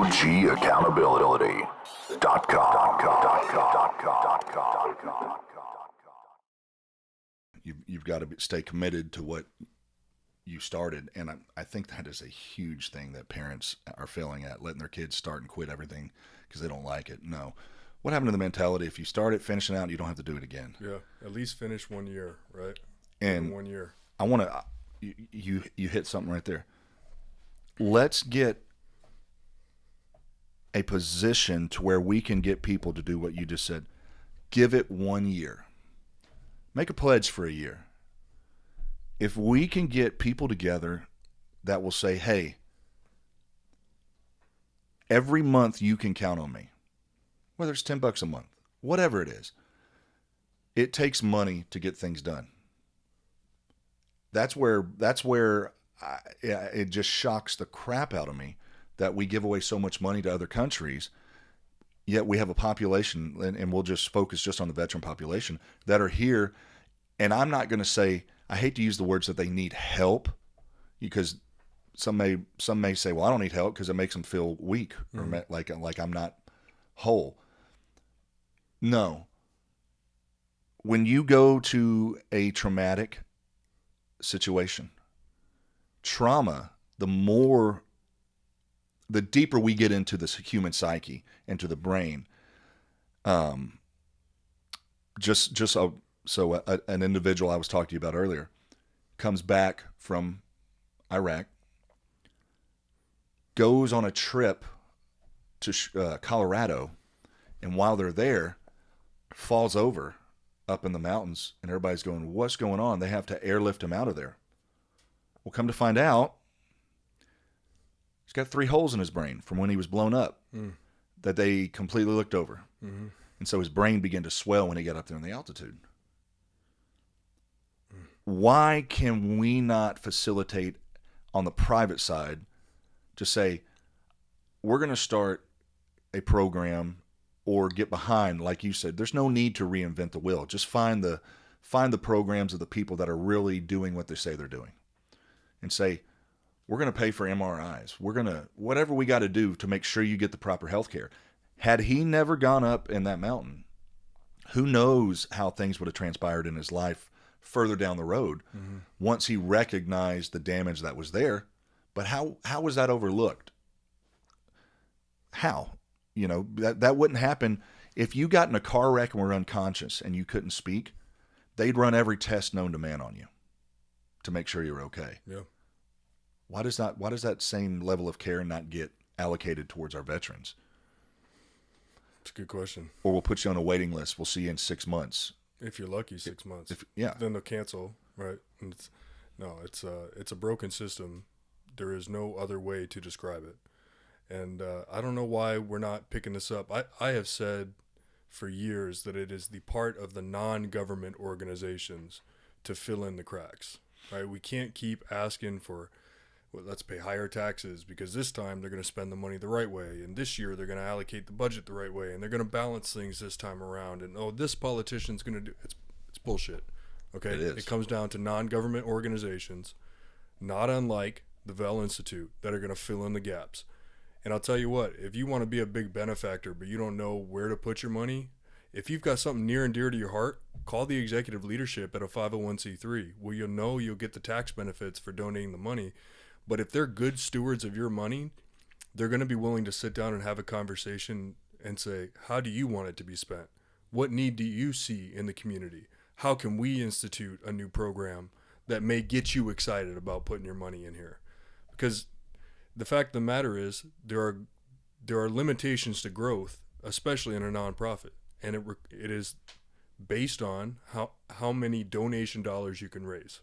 OGaccountability.com. You've got to stay committed to what you started, and I think that is a huge thing that parents are failing at, letting their kids start and quit everything because they don't like it. No. What happened to the mentality? If you start it, finish it out, you don't have to do it again. Yeah, at least finish 1 year, right? And 1 year. I want to, you hit something right there. Let's get a position to where we can get people to do what you just said. Give it 1 year. Make a pledge for a year. If we can get people together that will say, hey, every month you can count on me, whether it's $10 a month, whatever it is, it takes money to get things done. That's where it just shocks the crap out of me that we give away so much money to other countries, yet we have a population, and we'll just focus just on the veteran population, that are here. And I'm not going to say, I hate to use the words that they need help, because some may say, well, I don't need help because it makes them feel weak or like I'm not whole. No. When you go to a traumatic situation, trauma, the deeper we get into this human psyche, into the brain, an individual I was talking to you about earlier comes back from Iraq, goes on a trip to Colorado, and while they're there, falls over up in the mountains, and everybody's going, what's going on? They have to airlift him out of there. Well, come to find out, he's got 3 holes in his brain from when he was blown up that they completely looked over. Mm-hmm. And so his brain began to swell when he got up there in the altitude. Why can we not facilitate on the private side to say, we're going to start a program or get behind, like you said, there's no need to reinvent the wheel. Just find the programs of the people that are really doing what they say they're doing and say, we're going to pay for MRIs. We're going to, whatever we got to do to make sure you get the proper health care. Had he never gone up in that mountain, who knows how things would have transpired in his life further down the road once he recognized the damage that was there. But how was that overlooked? How? You know, that wouldn't happen. If you got in a car wreck and were unconscious and you couldn't speak, they'd run every test known to man on you to make sure you're okay. Yeah. Why does that same level of care not get allocated towards our veterans? It's a good question. Or we'll put you on a waiting list. We'll see you in 6 months. If you're lucky, 6 months. Yeah. Then they'll cancel, right? And it's a broken system. There is no other way to describe it. And I don't know why we're not picking this up. I have said for years that it is the part of the non-government organizations to fill in the cracks, right? We can't keep asking for, well, let's pay higher taxes because this time they're going to spend the money the right way, and this year they're going to allocate the budget the right way, and they're going to balance things this time around, and this politician's going to do it's bullshit. Okay, it is. It comes down to non-government organizations, not unlike the VEL Institute, that are going to fill in the gaps. And I'll tell you what, if you want to be a big benefactor but you don't know where to put your money, if you've got something near and dear to your heart, call the executive leadership at a 501c3 where you'll get the tax benefits for donating the money. But if they're good stewards of your money, they're going to be willing to sit down and have a conversation and say, how do you want it to be spent? What need do you see in the community? How can we institute a new program that may get you excited about putting your money in here? Because the fact of the matter is there are limitations to growth, especially in a nonprofit. And it is based on how many donation dollars you can raise.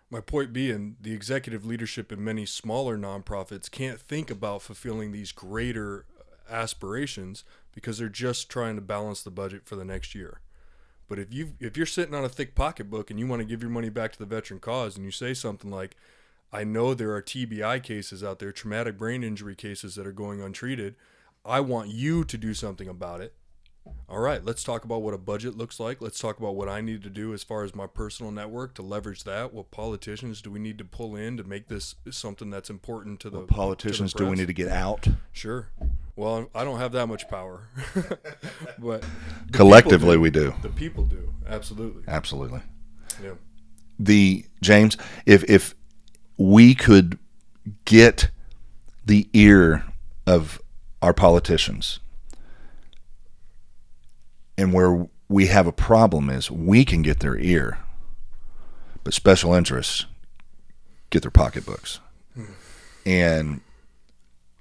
My point being, the executive leadership in many smaller nonprofits can't think about fulfilling these greater aspirations because they're just trying to balance the budget for the next year. But if you're sitting on a thick pocketbook and you want to give your money back to the veteran cause, and you say something like, I know there are TBI cases out there, traumatic brain injury cases that are going untreated. I want you to do something about it. All right, let's talk about what a budget looks like. Let's talk about what I need to do as far as my personal network to leverage that. What politicians do we need to pull in to make this something that's important to the What politicians do we need to get out? Sure. Well, I don't have that much power, but Collectively, we do. The people do. Absolutely. Absolutely. Yeah. James, if we could get the ear of our politicians, and where we have a problem is we can get their ear, but special interests get their pocketbooks. And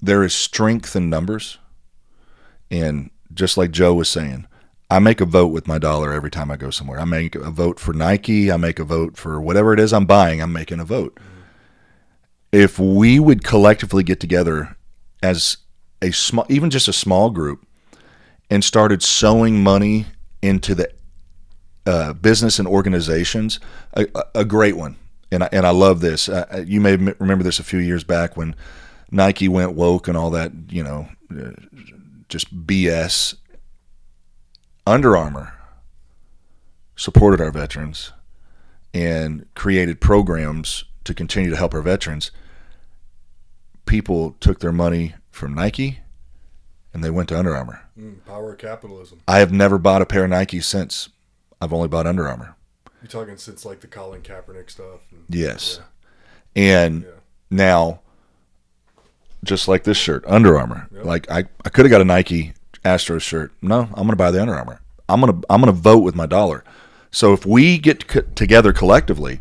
there is strength in numbers. And just like Joe was saying, I make a vote with my dollar every time I go somewhere. I make a vote for Nike. I make a vote for whatever it is I'm buying. I'm making a vote. If we would collectively get together as a small, even just a small group, and started sowing money into the business and organizations, a great one. And I love this. You may remember this a few years back when Nike went woke and all that, just BS. Under Armour supported our veterans and created programs to continue to help our veterans. People took their money from Nike and they went to Under Armour. Power of capitalism. I have never bought a pair of Nikes since. I've only bought Under Armour. You're talking since like the Colin Kaepernick stuff. Yes. Yeah. And now, just like this shirt, Under Armour. Yep. Like I could have got a Nike Astros shirt. No, I'm going to buy the Under Armour. I'm going to vote with my dollar. So if we get together collectively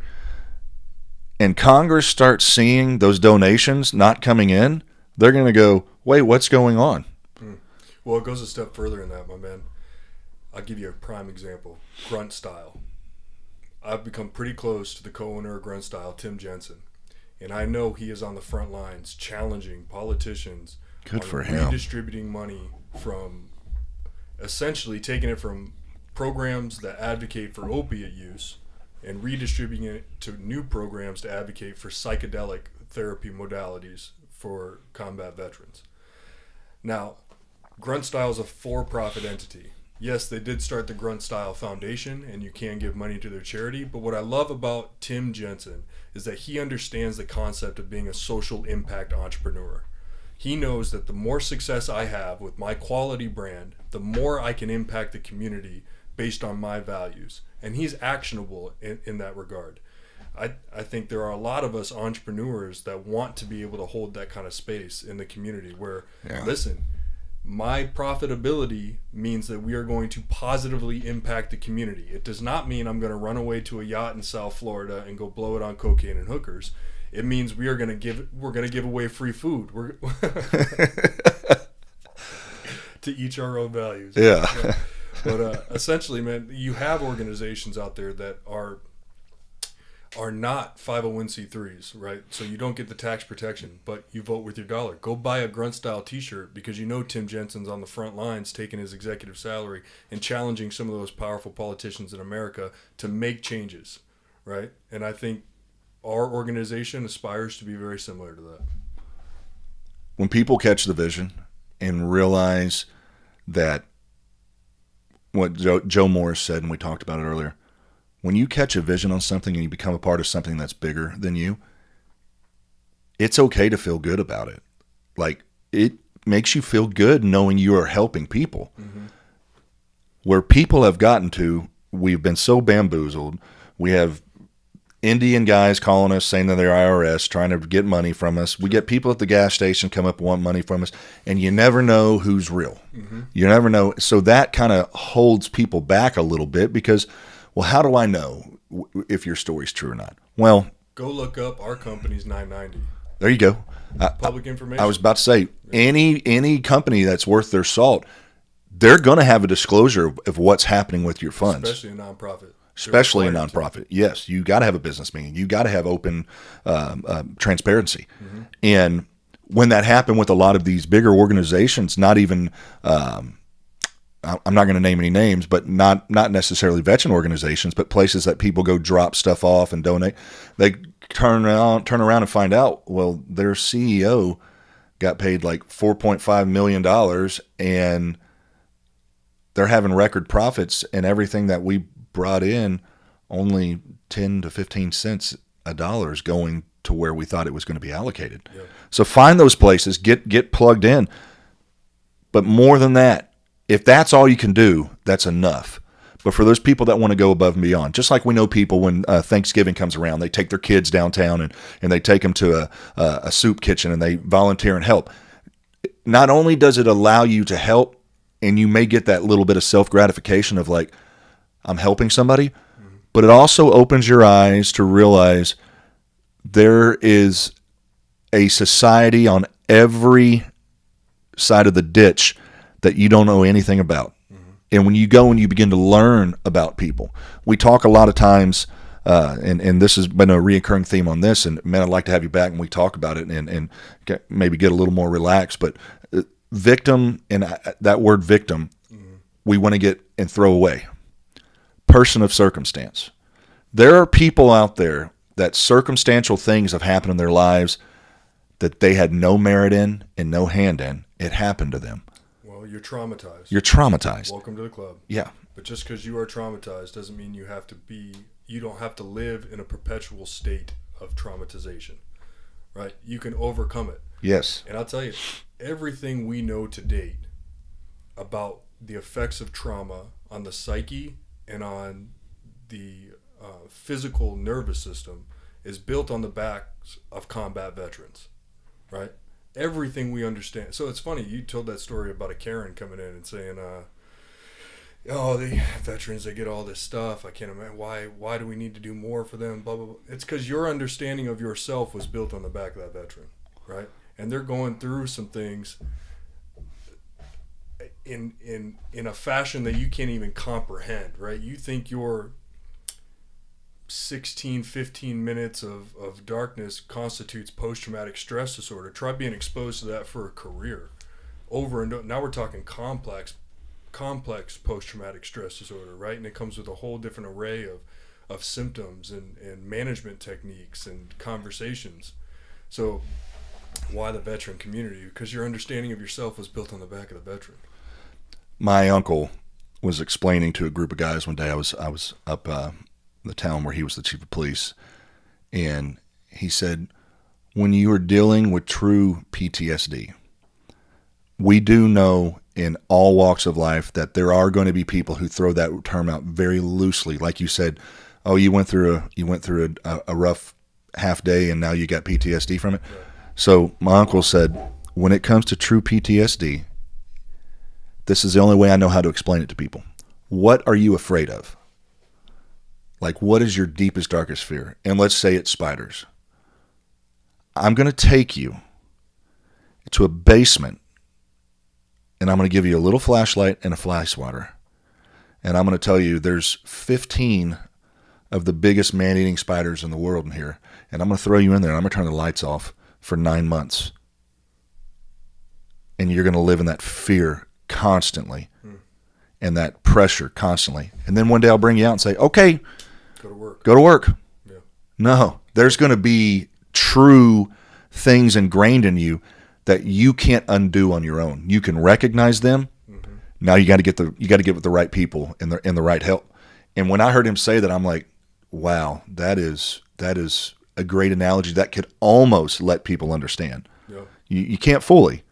and Congress starts seeing those donations not coming in, they're going to go, wait, what's going on? Well, it goes a step further in that, my man. I'll give you a prime example. Grunt Style. I've become pretty close to the co-owner of Grunt Style, Tim Jensen. And I know he is on the front lines challenging politicians. Good for him. Redistributing money from, essentially taking it from programs that advocate for opiate use and redistributing it to new programs to advocate for psychedelic therapy modalities for combat veterans. Now, Grunt Style is a for-profit entity. Yes, they did start the Grunt Style Foundation, and you can give money to their charity, but what I love about Tim Jensen is that he understands the concept of being a social impact entrepreneur. He knows that the more success I have with my quality brand, the more I can impact the community based on my values, and he's actionable in that regard. I think there are a lot of us entrepreneurs that want to be able to hold that kind of space in the community where, listen, my profitability means that we are going to positively impact the community. It does not mean I'm going to run away to a yacht in South Florida and go blow it on cocaine and hookers. It means we're going to give away free food. We're to each our own values. Yeah. But essentially, man, you have organizations out there that are not 501c3s, right? So you don't get the tax protection, but you vote with your dollar. Go buy a Grunt Style t-shirt because you know Tim Jensen's on the front lines taking his executive salary and challenging some of those powerful politicians in America to make changes, right? And I think our organization aspires to be very similar to that. When people catch the vision and realize that what Joe Morris said, and we talked about it earlier, when you catch a vision on something and you become a part of something that's bigger than you, it's okay to feel good about it. Like, it makes you feel good knowing you are helping people. Mm-hmm. Where people have gotten to, we've been so bamboozled. We have Indian guys calling us saying that they're IRS, trying to get money from us. We get people at the gas station come up and want money from us, and you never know who's real. Mm-hmm. You never know. So that kind of holds people back a little bit because, well, how do I know if your story's true or not? Well, go look up our company's 990. There you go. Public information. I was about to say, any company that's worth their salt, they're going to have a disclosure of what's happening with your funds. Especially a nonprofit. Especially a nonprofit. Yes, you got to have a business meeting. You got to have open transparency. Mm-hmm. And when that happened with a lot of these bigger organizations, not even I'm not going to name any names, but not necessarily veteran organizations, but places that people go drop stuff off and donate. They turn around and find out, well, their CEO got paid like $4.5 million, and they're having record profits, and everything that we brought in, only 10 to 15 cents a dollar is going to where we thought it was going to be allocated. Yeah. So find those places, get plugged in. But more than that, if that's all you can do, that's enough. But for those people that want to go above and beyond, just like we know people when Thanksgiving comes around, they take their kids downtown and they take them to a soup kitchen and they volunteer and help. Not only does it allow you to help, and you may get that little bit of self-gratification of like, I'm helping somebody, but it also opens your eyes to realize there is a society on every side of the ditch that you don't know anything about. And when you go and you begin to learn about people, we talk a lot of times, and this has been a reoccurring theme on this, and man, I'd like to have you back and we talk about it and maybe get a little more relaxed. But victim, and that word victim, we want to get and throw away. Person of circumstance. There are people out there that circumstantial things have happened in their lives that they had no merit in and no hand in. It happened to them. Well, you're traumatized. You're traumatized. Welcome to the club. Yeah. But just because you are traumatized doesn't mean you don't have to live in a perpetual state of traumatization, right? You can overcome it. Yes. And I'll tell you, everything we know to date about the effects of trauma on the psyche and on the physical nervous system is built on the backs of combat veterans, right? Everything we understand. So it's funny, you told that story about a Karen coming in and saying, the veterans, they get all this stuff. I can't imagine why do we need to do more for them, blah, blah, blah. It's because your understanding of yourself was built on the back of that veteran, right? And they're going through some things in a fashion that you can't even comprehend, right? You think your 15 minutes of darkness constitutes post-traumatic stress disorder. Try being exposed to that for a career over and over. Now we're talking complex post-traumatic stress disorder, right? And it comes with a whole different array of symptoms and management techniques and conversations. So why the veteran community? Because your understanding of yourself was built on the back of the veteran. My uncle was explaining to a group of guys one day. I was up the town where he was the chief of police, and he said, when you are dealing with true PTSD, we do know in all walks of life that there are going to be people who throw that term out very loosely. Like you said, oh, you went through a rough half day and now you got PTSD from it. Right. So my uncle said, when it comes to true PTSD, this is the only way I know how to explain it to people. What are you afraid of? Like, what is your deepest, darkest fear? And let's say it's spiders. I'm going to take you to a basement, and I'm going to give you a little flashlight and a fly swatter. And I'm going to tell you there's 15 of the biggest man-eating spiders in the world in here. And I'm going to throw you in there, and I'm going to turn the lights off for 9 months. And you're going to live in that fear constantly and that pressure constantly. And then one day I'll bring you out and say, okay, Go to work. Yeah. No, there's going to be true things ingrained in you that you can't undo on your own. You can recognize them. Mm-hmm. Now you got to get with the right people and the right help. And when I heard him say that, I'm like, wow, that is a great analogy that could almost let people understand. Yeah. You can't fully,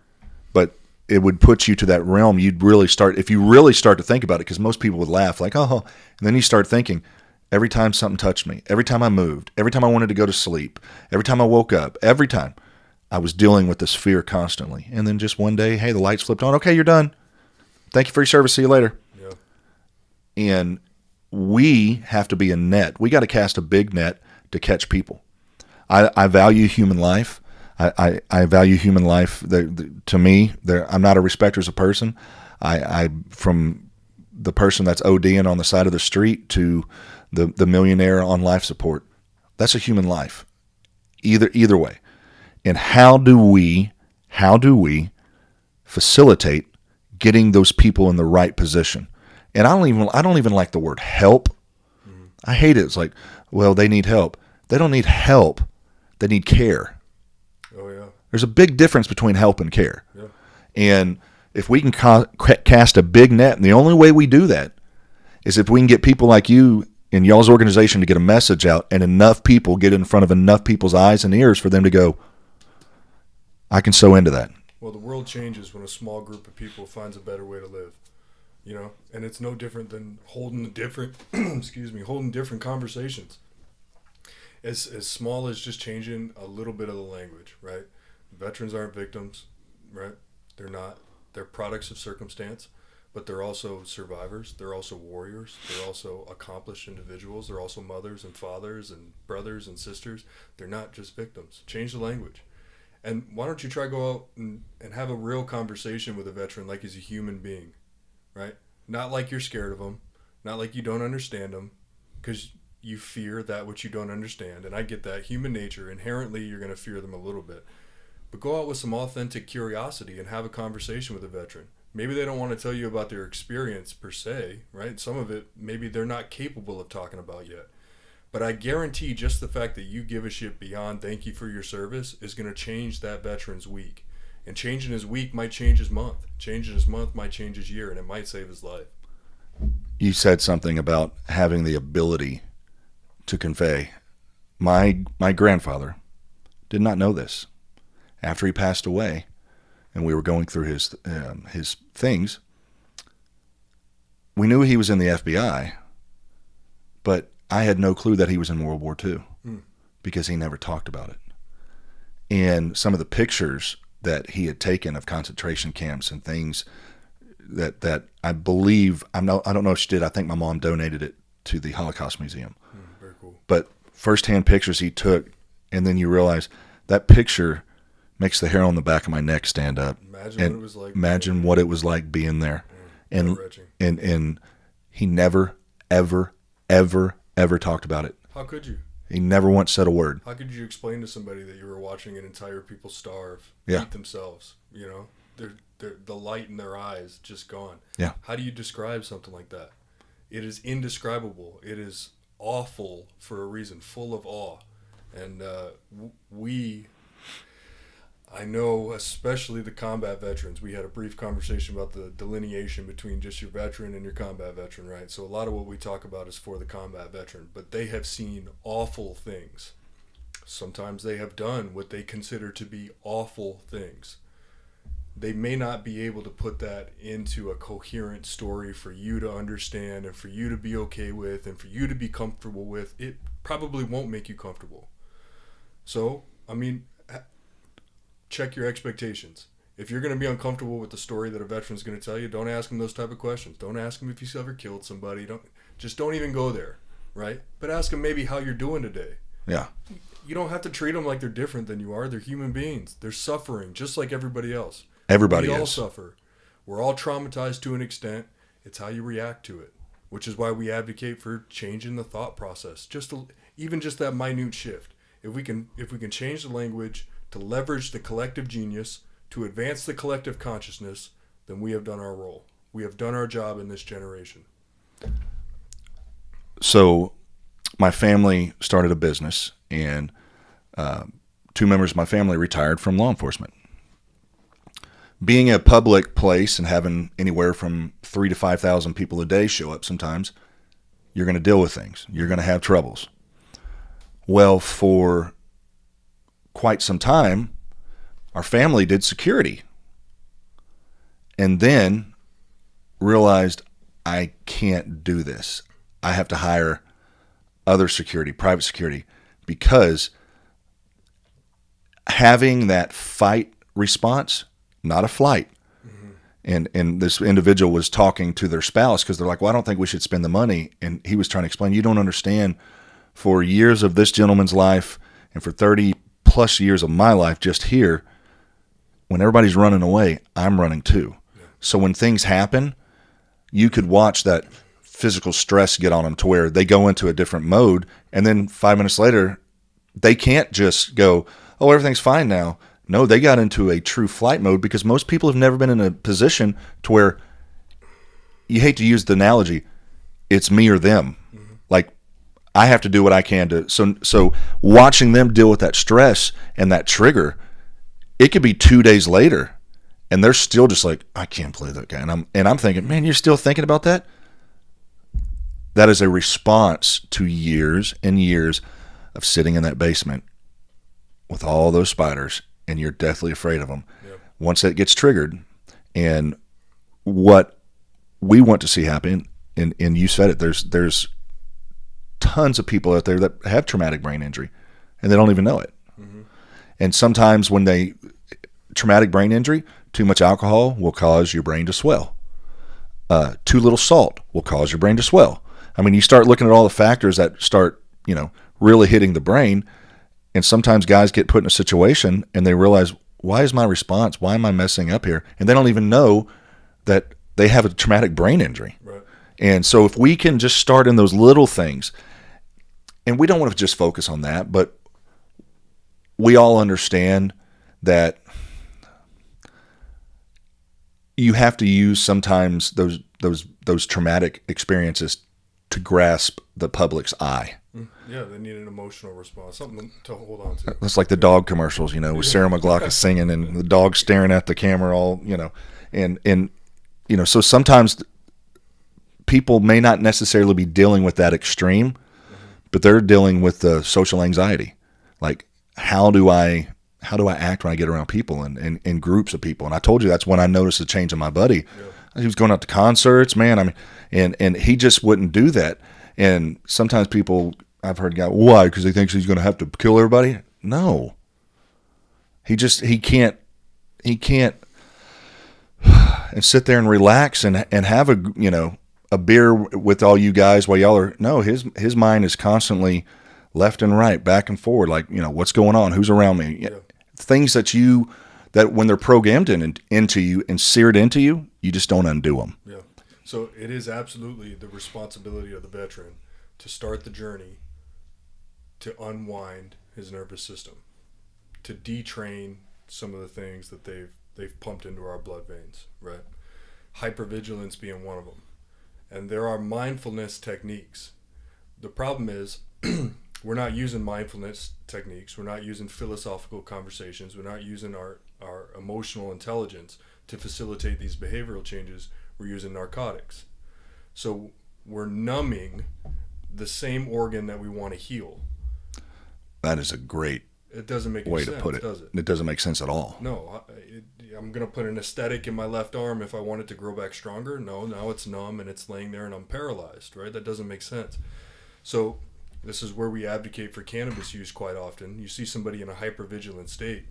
but it would put you to that realm. You'd really start, if you really start to think about it, because most people would laugh like, oh, and then you start thinking, every time something touched me, every time I moved, every time I wanted to go to sleep, every time I woke up, every time I was dealing with this fear constantly. And then just one day, hey, the lights flipped on. Okay, you're done. Thank you for your service. See you later. Yeah. And we have to be a net. We got to cast a big net to catch people. I value human life. I value human life. To me, I'm not a respecter as a person. I from the person that's ODing on the side of the street to the millionaire on life support. That's a human life, either way. And how do we facilitate getting those people in the right position? And I don't even like the word help. Mm-hmm. I hate it. It's like, well, they need help. They don't need help. They need care. Oh yeah. There's a big difference between help and care. Yeah. And if we can cast a big net. And the only way we do that is if we can get people like you in y'all's organization to get a message out, and enough people get in front of enough people's eyes and ears for them to go, I can sew into that. Well, the world changes when a small group of people finds a better way to live, and it's no different than holding different, holding different conversations. As small as just changing a little bit of the language, right? Veterans aren't victims, right? They're not. They're products of circumstance, but they're also survivors. They're also warriors. They're also accomplished individuals. They're also mothers and fathers and brothers and sisters. They're not just victims. Change the language. And why don't you try go out and have a real conversation with a veteran like he's a human being, right? Not like you're scared of him, not like you don't understand him, because you fear that which you don't understand. And I get that. Human nature, inherently you're going to fear them a little bit. But go out with some authentic curiosity and have a conversation with a veteran. Maybe they don't want to tell you about their experience per se, right? Some of it, maybe they're not capable of talking about yet. But I guarantee just the fact that you give a shit beyond thank you for your service is going to change that veteran's week. And changing his week might change his month. Changing his month might change his year, and it might save his life. You said something about having the ability to convey. My grandfather did not know this. After he passed away, and we were going through his things, we knew he was in the FBI, but I had no clue that he was in World War II because he never talked about it. And some of the pictures that he had taken of concentration camps and things that I believe, I don't know if she did, I think my mom donated it to the Holocaust Museum. Very cool. But firsthand pictures he took, and then you realize that picture makes the hair on the back of my neck stand up. Imagine what it was like being there. And he never, ever, ever, ever talked about it. How could you? He never once said a word. How could you explain to somebody that you were watching an entire people starve, eat themselves? The light in their eyes just gone. Yeah. How do you describe something like that? It is indescribable. It is awful for a reason, full of awe. And I know, especially the combat veterans, we had a brief conversation about the delineation between just your veteran and your combat veteran, right? So a lot of what we talk about is for the combat veteran, but they have seen awful things. Sometimes they have done what they consider to be awful things. They may not be able to put that into a coherent story for you to understand and for you to be okay with and for you to be comfortable with. It probably won't make you comfortable. So, check your expectations. If you're going to be uncomfortable with the story that a veteran's going to tell you, don't ask them those type of questions. Don't ask them if you ever killed somebody. Don't even go there, right? But ask them maybe how you're doing today. Yeah. You don't have to treat them like they're different than you are. They're human beings. They're suffering just like everybody else. Everybody is. We all suffer. We're all traumatized to an extent. It's how you react to it, which is why we advocate for changing the thought process. Even just that minute shift. If we can change the language to leverage the collective genius, to advance the collective consciousness, then we have done our role. We have done our job in this generation. So my family started a business, and 2 members of my family retired from law enforcement. Being a public place and having anywhere from 3,000 to 5,000 people a day show up sometimes, you're going to deal with things. You're going to have troubles. Well, for quite some time, our family did security, and then realized I can't do this. I have to hire other security, private security, because having that fight response, not a flight. Mm-hmm. And this individual was talking to their spouse because they're like, well, I don't think we should spend the money. And he was trying to explain, you don't understand, for years of this gentleman's life and for 30 plus years of my life just here, when everybody's running away, I'm running too. Yeah. So when things happen, you could watch that physical stress get on them to where they go into a different mode, and then 5 minutes later, they can't just go, oh, everything's fine now. No, they got into a true flight mode because most people have never been in a position to where, you hate to use the analogy, it's me or them. Mm-hmm. Like, I have to do what I can to. So watching them deal with that stress and that trigger, it could be 2 days later, and they're still just like, I can't believe that guy. And I'm thinking, man, you're still thinking about that? That is a response to years and years of sitting in that basement with all those spiders, and you're deathly afraid of them. Yep. Once that gets triggered, and what we want to see happen, and you said it, there's tons of people out there that have traumatic brain injury, and they don't even know it. Mm-hmm. And sometimes when traumatic brain injury, too much alcohol will cause your brain to swell. Too little salt will cause your brain to swell. I mean, you start looking at all the factors that start, really hitting the brain, and sometimes guys get put in a situation and they realize, why is my response? Why am I messing up here? And they don't even know that they have a traumatic brain injury. Right. And so if we can just start in those little things, and we don't want to just focus on that, but we all understand that you have to use sometimes those traumatic experiences to grasp the public's eye. Yeah, they need an emotional response, something to hold on to. It's like the dog commercials, with Sarah McLachlan singing and the dog staring at the camera all, and so sometimes people may not necessarily be dealing with that extreme, but they're dealing with the social anxiety. Like, how do I act when I get around people and in groups of people? And I told you that's when I noticed a change in my buddy. Yeah. He was going out to concerts, man. I mean, and he just wouldn't do that. And sometimes I've heard guys, why? Because he thinks he's going to have to kill everybody. No, he can't and sit there and relax and have a beer with all you guys while y'all are. No, his mind is constantly left and right, back and forward. Like, what's going on? Who's around me? Yeah. Things that when they're programmed into you and seared into you, you just don't undo them. Yeah. So it is absolutely the responsibility of the veteran to start the journey to unwind his nervous system, to detrain some of the things that they've pumped into our blood veins, right? Hypervigilance being one of them. And there are mindfulness techniques. The problem is we're not using mindfulness techniques. We're not using philosophical conversations. We're not using our emotional intelligence to facilitate these behavioral changes. We're using narcotics. So we're numbing the same organ that we want to heal. That is a great it doesn't make way sense, to put it. Does it? It doesn't make sense at all. No, I'm going to put an aesthetic in my left arm if I want it to grow back stronger. No, now it's numb and it's laying there and I'm paralyzed, right? That doesn't make sense. So this is where we advocate for cannabis use quite often. You see somebody in a hypervigilant state.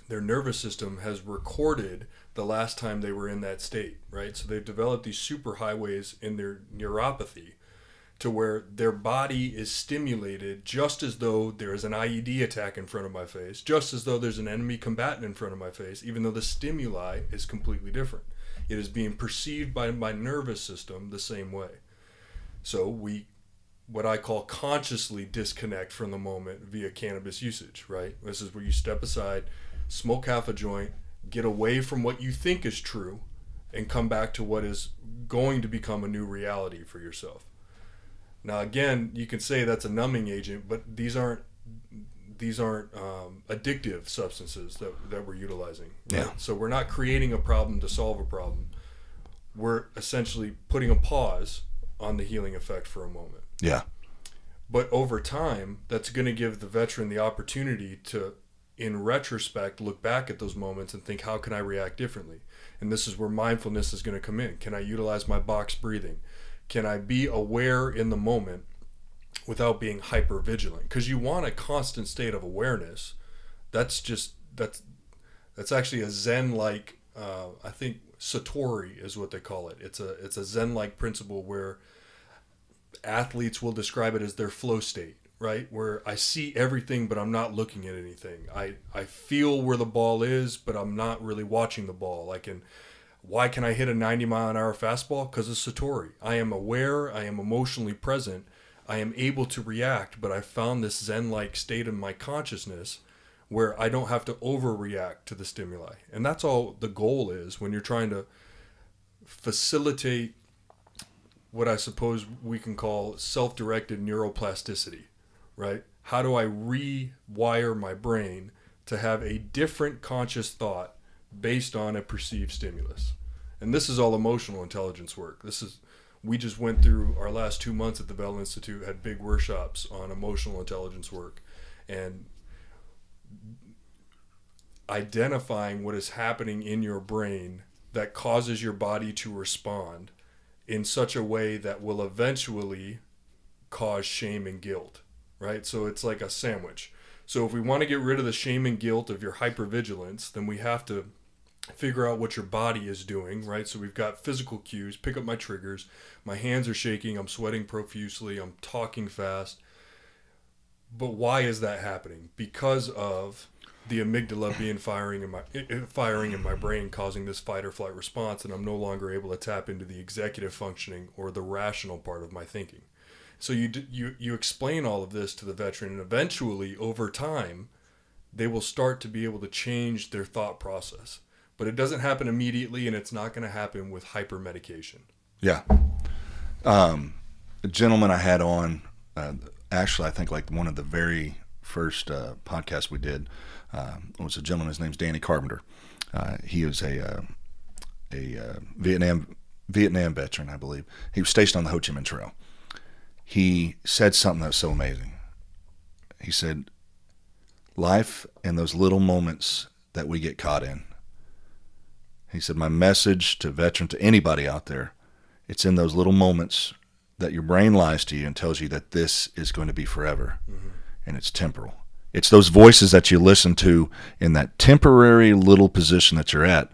Their nervous system has recorded the last time they were in that state, right? So they've developed these superhighways in their neuropathy to where their body is stimulated just as though there is an IED attack in front of my face, just as though there's an enemy combatant in front of my face, even though the stimuli is completely different. It is being perceived by my nervous system the same way. So we, what I call consciously disconnect from the moment via cannabis usage, right? This is where you step aside, smoke half a joint, get away from what you think is true, and come back to what is going to become a new reality for yourself. Now, again, you can say that's a numbing agent, but these aren't addictive substances that we're utilizing. Right? Yeah. So we're not creating a problem to solve a problem. We're essentially putting a pause on the healing effect for a moment. Yeah. But over time, that's going to give the veteran the opportunity to, in retrospect, look back at those moments and think, how can I react differently? And this is where mindfulness is going to come in. Can I utilize my box breathing? Can I be aware in the moment without being hyper vigilant? Because you want a constant state of awareness. That's actually a Zen-like, I think Satori is what they call it. It's a Zen-like principle where athletes will describe it as their flow state, right? Where I see everything, but I'm not looking at anything. I feel where the ball is, but I'm not really watching the ball. Why can I hit a 90-mile-an-hour fastball? Because of Satori. I am aware. I am emotionally present. I am able to react, but I found this Zen-like state in my consciousness where I don't have to overreact to the stimuli. And that's all the goal is when you're trying to facilitate what I suppose we can call self-directed neuroplasticity, right? How do I rewire my brain to have a different conscious thought based on a perceived stimulus. And this is all emotional intelligence work. We just went through our last 2 months at the VEL Institute, had big workshops on emotional intelligence work, and identifying what is happening in your brain that causes your body to respond in such a way that will eventually cause shame and guilt, right? So it's like a sandwich. So if we want to get rid of the shame and guilt of your hypervigilance, then we have to figure out what your body is doing, right? So we've got physical cues, pick up my triggers, my hands are shaking, I'm sweating profusely, I'm talking fast. But why is that happening? Because of the amygdala firing in my brain, causing this fight or flight response, and I'm no longer able to tap into the executive functioning or the rational part of my thinking. So you explain all of this to the veteran, and eventually, over time, they will start to be able to change their thought process. But it doesn't happen immediately, and it's not going to happen with hypermedication. Yeah. A gentleman I had on, actually, I think like one of the very first podcasts we did was a gentleman. His name's Danny Carpenter. He is a Vietnam veteran, I believe. He was stationed on the Ho Chi Minh Trail. He said something that was so amazing. He said, life and those little moments that we get caught in. He said, my message to veteran, to anybody out there, it's in those little moments that your brain lies to you and tells you that this is going to be forever, and it's temporal. It's those voices that you listen to in that temporary little position that you're at.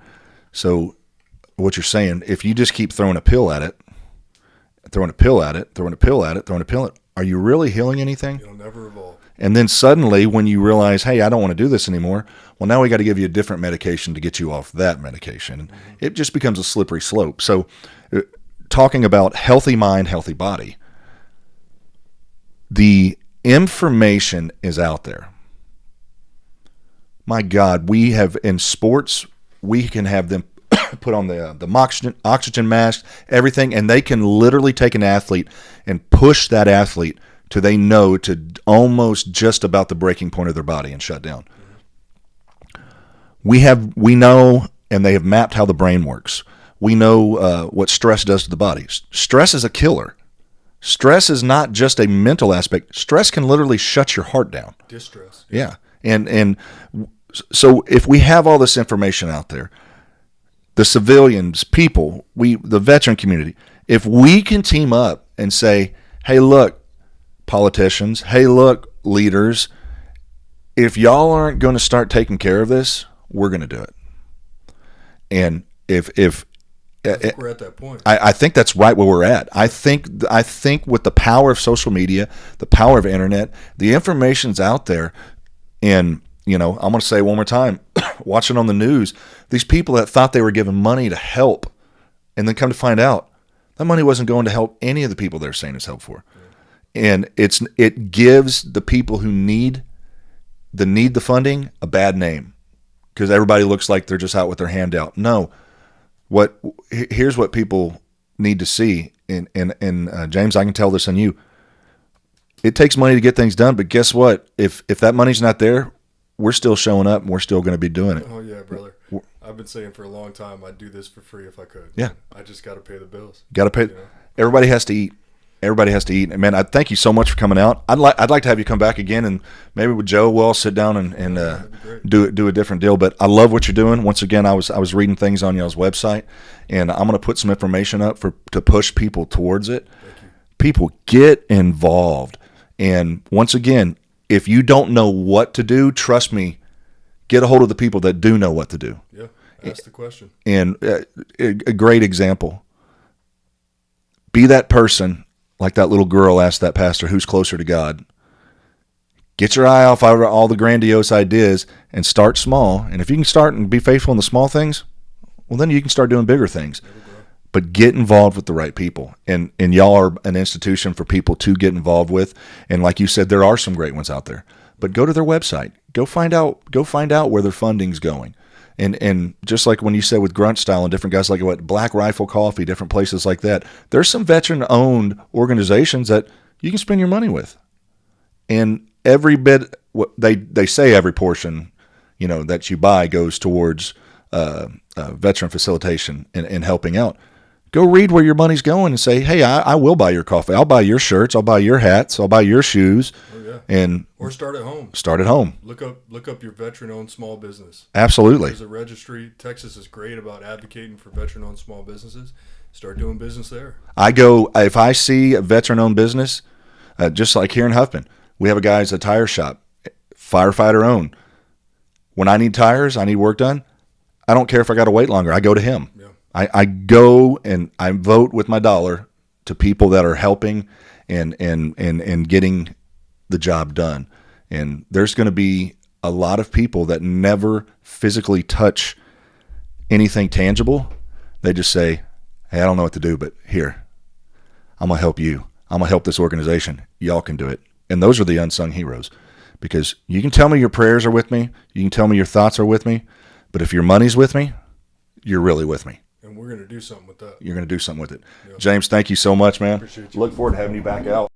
So what you're saying, if you just keep throwing a pill at it, are you really healing anything? It'll never evolve. And then suddenly when you realize, hey, I don't want to do this anymore, well, now we got to give you a different medication to get you off that medication. And it just becomes a slippery slope. So talking about healthy mind, healthy body, the information is out there. My God, we have in sports, we can have them put on the oxygen mask, everything, and they can literally take an athlete and push that athlete till they know to almost just about the breaking point of their body and shut down. We know, and they have mapped how the brain works. We know what stress does to the body. Stress is a killer. Stress is not just a mental aspect. Stress can literally shut your heart down. Distress. Yeah. And so if we have all this information out there, the civilians, people, the veteran community, if we can team up and say, hey, look, politicians, hey, look, leaders, if y'all aren't going to start taking care of this, we're going to do it. And if I think we're at that point. I think that's right where we're at. I think with the power of social media, the power of internet, the information's out there. And, I'm going to say it one more time, watching on the news, these people that thought they were given money to help, and then come to find out that money wasn't going to help any of the people they're saying it's help for. Yeah. And it gives the people who need the funding a bad name, because everybody looks like they're just out with their hand out. No. Here's what people need to see, and James, I can tell this on you. It takes money to get things done, but guess what? If that money's not there, we're still showing up and we're still going to be doing it. Oh yeah, brother. I've been saying for a long time I'd do this for free if I could. Yeah. I just got to pay the bills. Got to pay. Everybody has to eat. Everybody has to eat. And man, I thank you so much for coming out. I'd like to have you come back again, and maybe with Joe, we'll all sit down and do a different deal. But I love what you're doing. Once again, I was reading things on y'all's website, and I'm going to put some information up to push people towards it. People get involved. And once again, if you don't know what to do, trust me, get a hold of the people that do know what to do. Yeah, ask the question. And a great example, be that person, like that little girl asked that pastor, who's closer to God. Get your eye off all the grandiose ideas and start small. And if you can start and be faithful in the small things, well, then you can start doing bigger things. But get involved with the right people. And y'all are an institution for people to get involved with. And like you said, there are some great ones out there. But go to their website. Go find out where their funding's going. And just like when you said with Grunt Style and different guys like what Black Rifle Coffee, different places like that, there's some veteran-owned organizations that you can spend your money with. And every bit, they say every portion, that you buy goes towards veteran facilitation and helping out. Go read where your money's going and say, hey, I will buy your coffee. I'll buy your shirts. I'll buy your hats. I'll buy your shoes. Oh, yeah. And or start at home. Start at home. Look up your veteran-owned small business. Absolutely. There's a registry. Texas is great about advocating for veteran-owned small businesses. Start doing business there. If I see a veteran-owned business, just like here in Huffman, we have a guy that's a tire shop, firefighter owned. When I need tires, I need work done, I don't care if I got to wait longer. I go to him. Yeah. I go and I vote with my dollar to people that are helping and getting the job done. And there's going to be a lot of people that never physically touch anything tangible. They just say, hey, I don't know what to do, but here, I'm going to help you. I'm going to help this organization. Y'all can do it. And those are the unsung heroes, because you can tell me your prayers are with me. You can tell me your thoughts are with me. But if your money's with me, you're really with me. And we're going to do something with that. You're going to do something with it. Yeah. James, thank you so much, man. Appreciate you. Look forward to having you back out.